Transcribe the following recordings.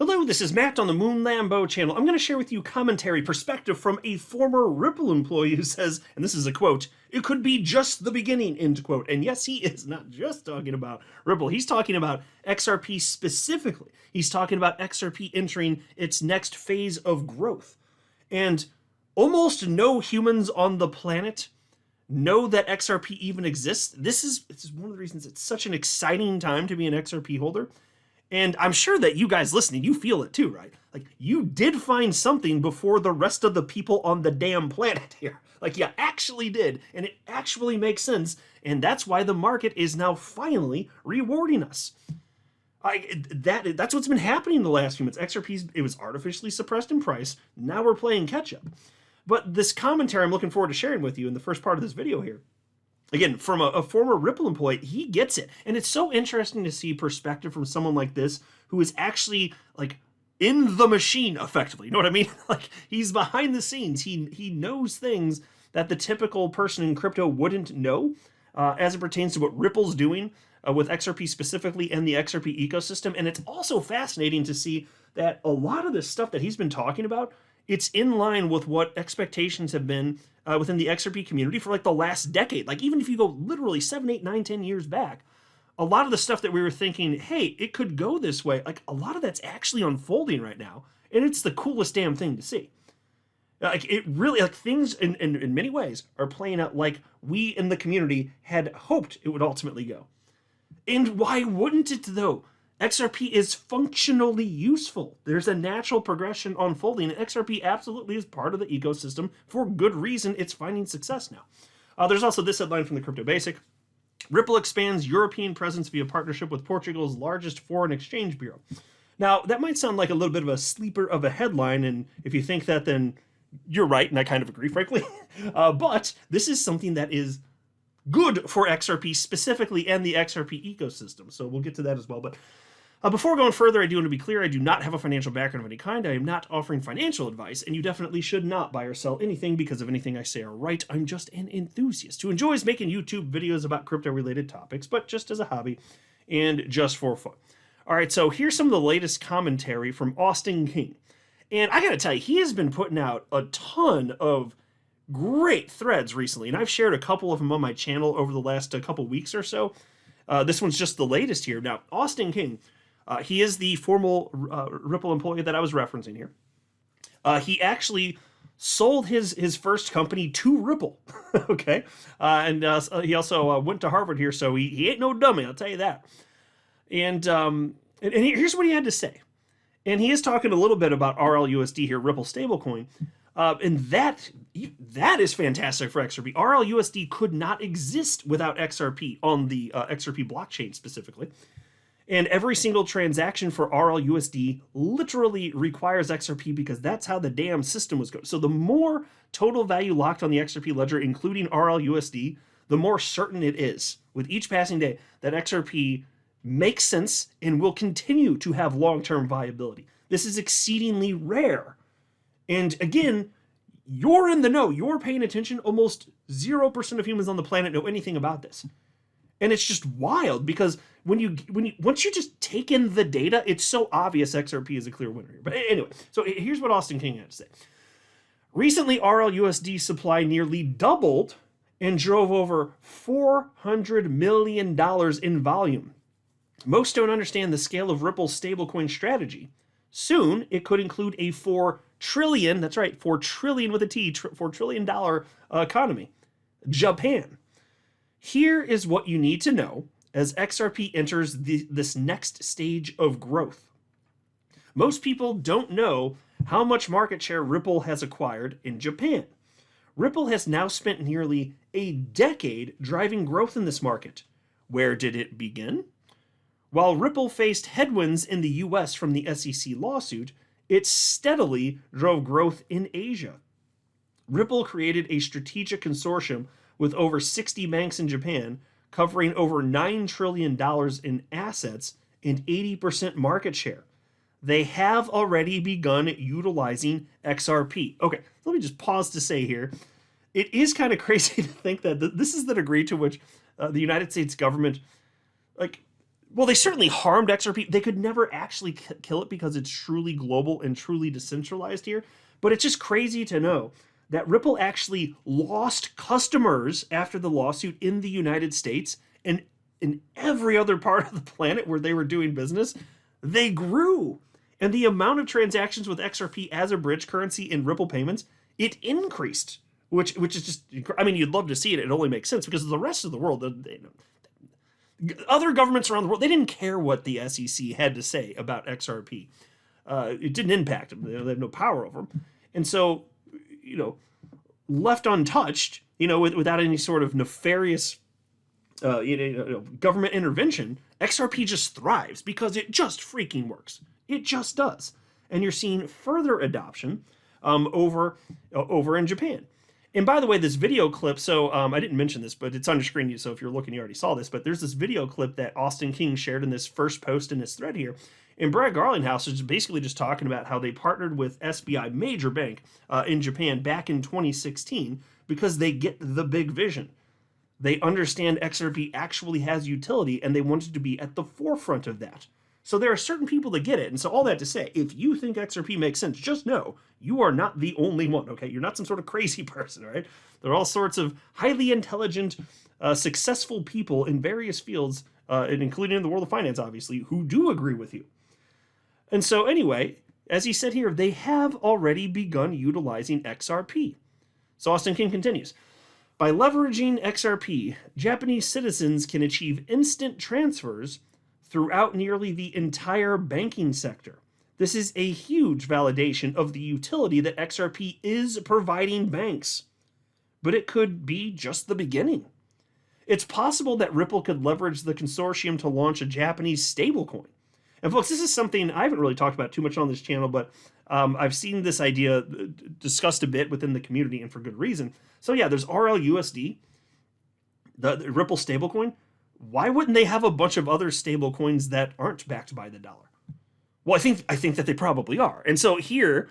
Hello, this is Matt on the Moon Lambo channel. I'm going to share with you commentary perspective from a former Ripple employee who says, and this is a quote, "It could be just the beginning," end quote. And yes, he is not just talking about Ripple. He's talking about XRP specifically. He's talking about XRP entering its next phase of growth. And almost no humans on the planet know that XRP even exists. This is one of the reasons it's such an exciting time to be an XRP holder. And I'm sure that you guys listening, you feel it too, right? Like, you did find something before the rest of the people on the damn planet here. Like, you actually did, and it actually makes sense, and that's why the market is now finally rewarding us. That's what's been happening the last few months. XRP, it was artificially suppressed in price. Now we're playing catch up. But this commentary I'm looking forward to sharing with you in the first part of this video here, again, from a former Ripple employee, he gets it. And it's so interesting to see perspective from someone like this who is actually, like, in the machine, effectively. You know what I mean? Like, he's behind the scenes. He knows things that the typical person in crypto wouldn't know as it pertains to what Ripple's doing with XRP specifically and the XRP ecosystem. And it's also fascinating to see that a lot of this stuff that he's been talking about, it's in line with what expectations have been within the XRP community for like the last decade. Like, even if you go literally 7, 8, 9, 10 years back, a lot of the stuff that we were thinking, hey, it could go this way, like, a lot of that's actually unfolding right now. And it's the coolest damn thing to see. Like, it really, like, things in many ways are playing out like we in the community had hoped it would ultimately go. And why wouldn't it, though? XRP is functionally useful. There's a natural progression unfolding, and XRP absolutely is part of the ecosystem for good reason. It's finding success now. There's also this headline from the Crypto Basic. Ripple expands European presence via partnership with Portugal's largest foreign exchange bureau. Now, that might sound like a little bit of a sleeper of a headline, and if you think that, then you're right, and I kind of agree, frankly. But this is something that is good for XRP specifically and the XRP ecosystem, so we'll get to that as well. But before going further, I do want to be clear, I do not have a financial background of any kind. I am not offering financial advice, and you definitely should not buy or sell anything because of anything I say or write. I'm just an enthusiast who enjoys making YouTube videos about crypto-related topics, but just as a hobby and just for fun. All right, so here's some of the latest commentary from Austin King. And I gotta tell you, he has been putting out a ton of great threads recently, and I've shared a couple of them on my channel over the last couple weeks or so. This one's just the latest here. Now, Austin King, he is the former Ripple employee that I was referencing here. He actually sold his first company to Ripple, okay? And he also went to Harvard here, so he ain't no dummy, I'll tell you that. And here's what he had to say. And he is talking a little bit about RLUSD here, Ripple stablecoin. And that is fantastic for XRP. RLUSD could not exist without XRP on the XRP blockchain specifically. And every single transaction for RLUSD literally requires XRP because that's how the damn system was going. So the more total value locked on the XRP ledger, including RLUSD, the more certain it is with each passing day that XRP makes sense and will continue to have long-term viability. This is exceedingly rare. And again, you're in the know. You're paying attention. Almost 0% of humans on the planet know anything about this. And it's just wild because once you just take in the data, it's so obvious XRP is a clear winner here. But anyway, so here's what Austin King had to say. Recently, RLUSD supply nearly doubled and drove over $400 million in volume. Most don't understand the scale of Ripple's stablecoin strategy. Soon, it could include a $4 trillion, that's right, $4 trillion with a T, $4 trillion economy. Japan. Here is what you need to know as XRP enters this next stage of growth. Most people don't know how much market share Ripple has acquired in Japan. Ripple has now spent nearly a decade driving growth in this market. Where did it begin? While Ripple faced headwinds in the US from the SEC lawsuit, it steadily drove growth in Asia. Ripple created a strategic consortium with over 60 banks in Japan, covering over $9 trillion in assets and 80% market share. They have already begun utilizing XRP. Okay, let me just pause to say here, it is kind of crazy to think that this is the degree to which the United States government, like, well, they certainly harmed XRP. They could never actually kill it because it's truly global and truly decentralized here. But it's just crazy to know that Ripple actually lost customers after the lawsuit in the United States, and in every other part of the planet where they were doing business, they grew. And the amount of transactions with XRP as a bridge currency in Ripple payments, it increased, which is just, I mean, you'd love to see it. It only makes sense because the rest of the world, other governments around the world, they didn't care what the SEC had to say about XRP. It didn't impact them. They had no power over them. And so, left untouched, without any sort of nefarious government intervention, XRP just thrives because it just freaking works. It just does. And you're seeing further adoption over in Japan. And by the way, this video clip, so I didn't mention this, but it's on your screen, so if you're looking, you already saw this, but there's this video clip that Austin King shared in this first post in his thread here. And Brad Garlinghouse is basically just talking about how they partnered with SBI, major bank in Japan back in 2016 because they get the big vision. They understand XRP actually has utility and they wanted to be at the forefront of that. So there are certain people that get it. And so all that to say, if you think XRP makes sense, just know you are not the only one, okay? You're not some sort of crazy person, right? There are all sorts of highly intelligent, successful people in various fields, and including in the world of finance, obviously, who do agree with you. And so anyway, as he said here, they have already begun utilizing XRP. So Austin King continues. By leveraging XRP, Japanese citizens can achieve instant transfers throughout nearly the entire banking sector. This is a huge validation of the utility that XRP is providing banks. But it could be just the beginning. It's possible that Ripple could leverage the consortium to launch a Japanese stablecoin. And folks, this is something I haven't really talked about too much on this channel, but I've seen this idea discussed a bit within the community, and for good reason. So yeah, there's RLUSD, the Ripple stablecoin. Why wouldn't they have a bunch of other stable coins that aren't backed by the dollar? Well, I think that they probably are. And so here's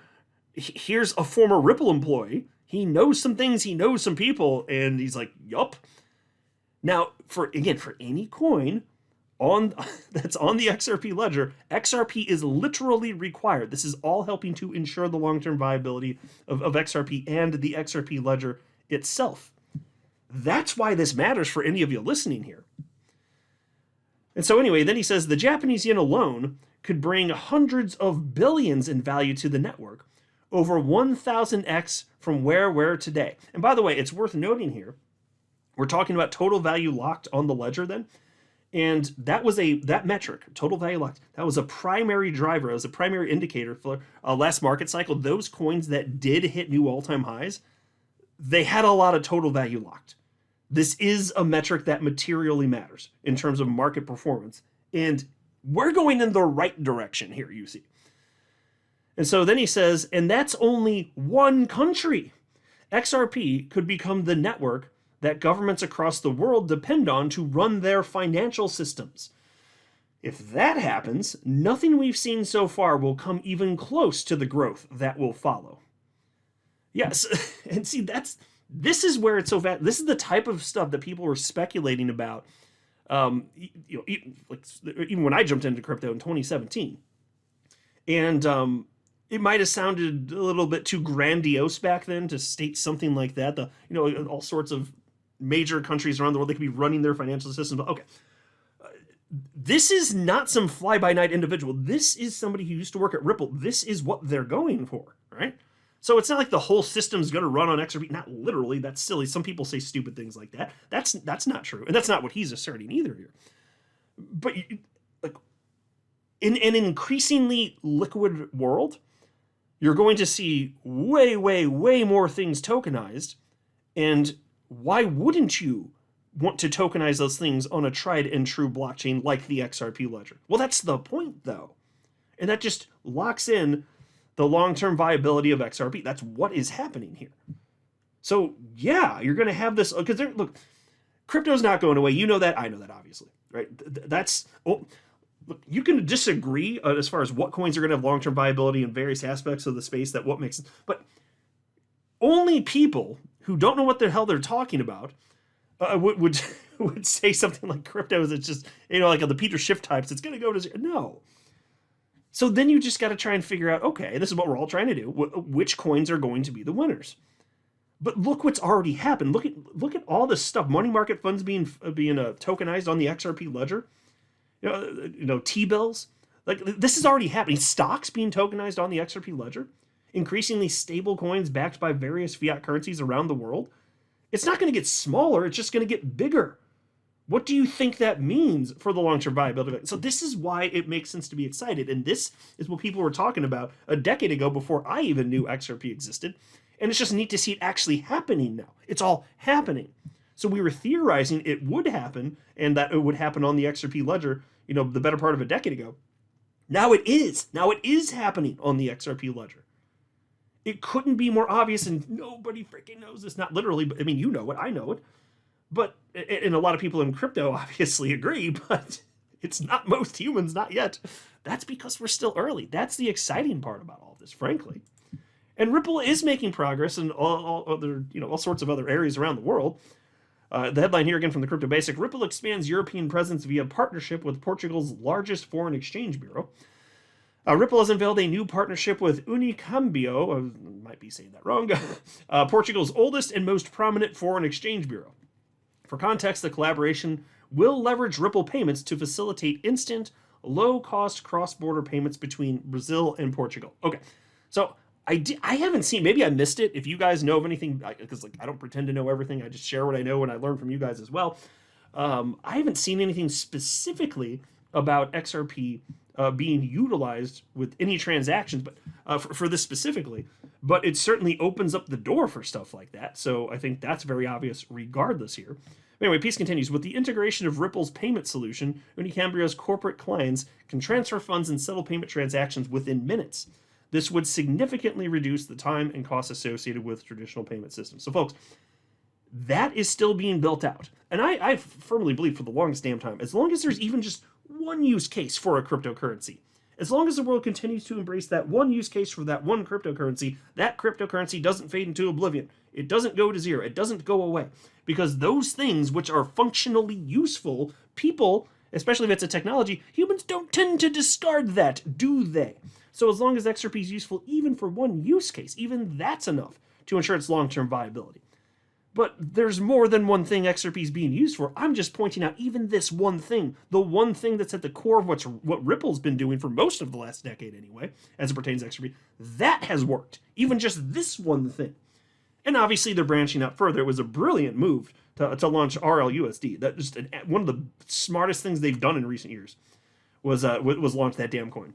a former Ripple employee. He knows some things, he knows some people, and he's like, yup. Now, for any coin that's on the XRP ledger, XRP is literally required. This is all helping to ensure the long-term viability of XRP and the XRP ledger itself. That's why this matters for any of you listening here. And so anyway, then he says the Japanese yen alone could bring hundreds of billions in value to the network, over 1,000x from where we're today. And by the way, it's worth noting here, we're talking about total value locked on the ledger then. And that metric, total value locked, that was a primary driver, it was a primary indicator for last market cycle. Those coins that did hit new all-time highs, they had a lot of total value locked. This is a metric that materially matters in terms of market performance. And we're going in the right direction here, you see. And so then he says, and that's only one country. XRP could become the network that governments across the world depend on to run their financial systems. If that happens, nothing we've seen so far will come even close to the growth that will follow. Yes, and see, this is where it's so bad. This is the type of stuff that people were speculating about, even when I jumped into crypto in 2017. And it might have sounded a little bit too grandiose back then to state something like that. All sorts of major countries around the world, they could be running their financial systems. But okay, this is not some fly-by-night individual. This is somebody who used to work at Ripple. This is what they're going for, right? So it's not like the whole system's going to run on XRP. Not literally. That's silly. Some people say stupid things like that. That's not true, and that's not what he's asserting either here. But in an increasingly liquid world, you're going to see way, way, way more things tokenized. And why wouldn't you want to tokenize those things on a tried and true blockchain like the XRP ledger? Well, that's the point, though. And that just locks in the long-term viability of XRP. That's what is happening here. So, yeah, you're going to have this, because look, crypto's not going away. You know that. I know that, obviously, right? Look, you can disagree as far as what coins are going to have long-term viability in various aspects of the space, that what makes sense. But only people who don't know what the hell they're talking about would would say something like crypto is it's just, like on the Peter Schiff types, it's going to go to zero. No. So then you just got to try and figure out, okay, this is what we're all trying to do. Which coins are going to be the winners? But look what's already happened. Look at all this stuff. Money market funds being tokenized on the XRP ledger. T-bills. Like, this is already happening. Stocks being tokenized on the XRP ledger. Increasingly stable coins backed by various fiat currencies around the world. It's not going to get smaller. It's just going to get bigger. What do you think that means for the long-term viability? So this is why it makes sense to be excited. And this is what people were talking about a decade ago before I even knew XRP existed. And it's just neat to see it actually happening now. It's all happening. So we were theorizing it would happen and that it would happen on the XRP ledger, the better part of a decade ago. Now it is. Now it is happening on the XRP ledger. It couldn't be more obvious, and nobody freaking knows this. Not literally, but I mean, you know it, I know it. But, and a lot of people in crypto obviously agree, but it's not most humans, not yet. That's because we're still early. That's the exciting part about all this, frankly. And Ripple is making progress in all other, all sorts of other areas around the world. The headline here again from the Crypto Basic: Ripple expands European presence via partnership with Portugal's largest foreign exchange bureau. Ripple has unveiled a new partnership with Unicambio, I might be saying that wrong, Portugal's oldest and most prominent foreign exchange bureau. For context, the collaboration will leverage Ripple payments to facilitate instant, low-cost cross-border payments between Brazil and Portugal. Okay, so I haven't seen, maybe I missed it. If you guys know of anything, because I don't pretend to know everything, I just share what I know and I learn from you guys as well. I haven't seen anything specifically about XRP being utilized with any transactions, but for this specifically. But it certainly opens up the door for stuff like that. So I think that's very obvious regardless here. Anyway, piece continues. With the integration of Ripple's payment solution, Unicambrio's corporate clients can transfer funds and settle payment transactions within minutes. This would significantly reduce the time and costs associated with traditional payment systems. So, folks, that is still being built out. And I firmly believe for the longest damn time, as long as there's even just one use case for a cryptocurrency, as long as the world continues to embrace that one use case for that one cryptocurrency, that cryptocurrency doesn't fade into oblivion. It doesn't go to zero. It doesn't go away. Because those things which are functionally useful, people, especially if it's a technology, humans don't tend to discard that, do they? So as long as XRP is useful even for one use case, even that's enough to ensure its long-term viability. But there's more than one thing XRP is being used for. I'm just pointing out even this one thing, the one thing that's at the core of what Ripple's been doing for most of the last decade anyway, as it pertains to XRP, that has worked. Even just this one thing. And obviously they're branching out further. It was a brilliant move to launch RLUSD. That just one of the smartest things they've done in recent years was launch that damn coin.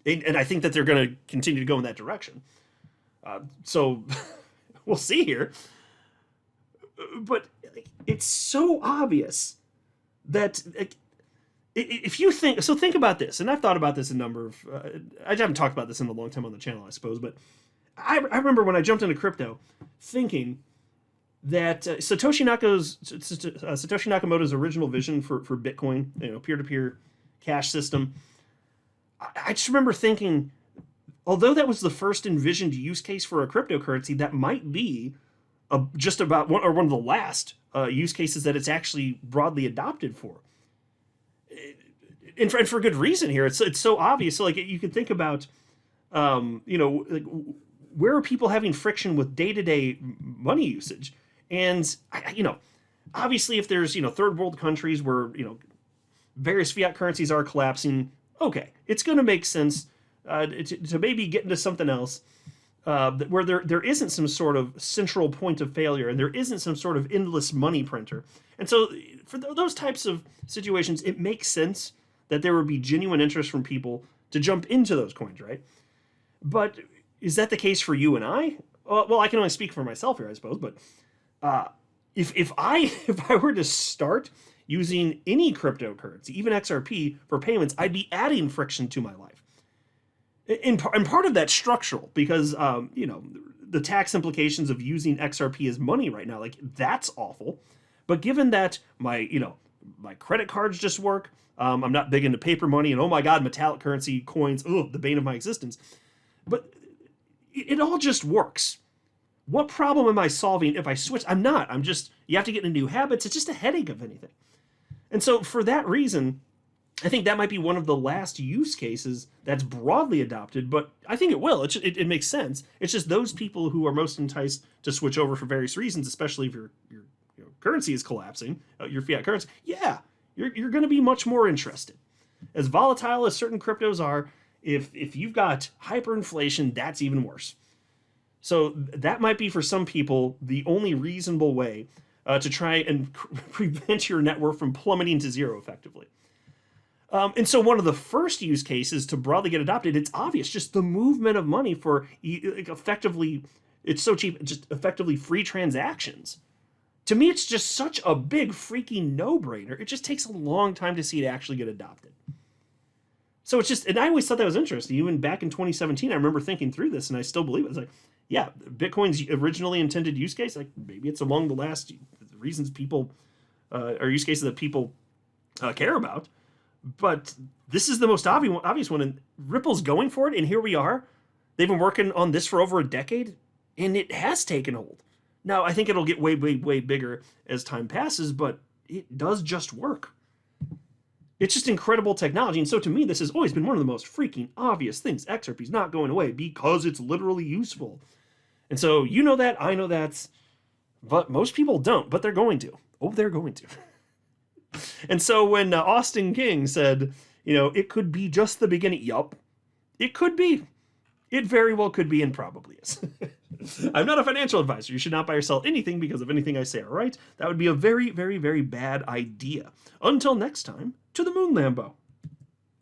And I think that they're going to continue to go in that direction. So we'll see here. But it's so obvious that if you think about this, and I've thought about this a number of, I haven't talked about this in a long time on the channel, I suppose, but I remember when I jumped into crypto thinking that Satoshi Nakamoto's original vision for Bitcoin, peer-to-peer cash system, I just remember thinking, although that was the first envisioned use case for a cryptocurrency, that might be just about one of the last use cases that it's actually broadly adopted for. And for good reason here. It's so obvious. So you can think about, where are people having friction with day-to-day money usage? And, obviously if there's, third world countries where, various fiat currencies are collapsing, okay, it's going to make sense to maybe get into something else where there isn't some sort of central point of failure and there isn't some sort of endless money printer. And so for those types of situations, it makes sense that there would be genuine interest from people to jump into those coins, right? But is that the case for you and I? Well, I can only speak for myself here, I suppose, but if I were to start using any cryptocurrency, even XRP, for payments, I'd be adding friction to my life. And part of that's structural because, the tax implications of using XRP as money right now, that's awful. But given that my credit cards just work, I'm not big into paper money, and oh my God, metallic currency coins, the bane of my existence. But it all just works. What problem am I solving if I switch? I'm not. I'm just, you have to get into new habits. It's just a headache of anything. And so for that reason, I think that might be one of the last use cases that's broadly adopted, but I think it will. It makes sense. It's just those people who are most enticed to switch over for various reasons, especially if your currency is collapsing, your fiat currency. Yeah, you're going to be much more interested. As volatile as certain cryptos are, if you've got hyperinflation, that's even worse. So that might be for some people the only reasonable way to try and prevent your net worth from plummeting to zero effectively. And so one of the first use cases to broadly get adopted, it's obvious, just the movement of money for effectively, it's so cheap, just effectively free transactions. To me, it's just such a big freaking no-brainer. It just takes a long time to see it actually get adopted. So it's just, and I always thought that was interesting. Even back in 2017, I remember thinking through this, and I still believe it. It's like, yeah, Bitcoin's originally intended use case, like maybe it's among the last reasons people, or use cases that people care about. But this is the most obvious one, and Ripple's going for it, and here we are. They've been working on this for over a decade, and it has taken hold. Now, I think it'll get way, way, way bigger as time passes, but it does just work. It's just incredible technology, and so to me, this has always been one of the most freaking obvious things. XRP's not going away because it's literally useful. And so you know that, I know that, but most people don't, but they're going to. Oh, they're going to. And so when Austin King said, it could be just the beginning, yup, it could be. It very well could be and probably is. I'm not a financial advisor. You should not buy or sell anything because of anything I say, all right? That would be a very, very, very bad idea. Until next time, to the moon, Lambo.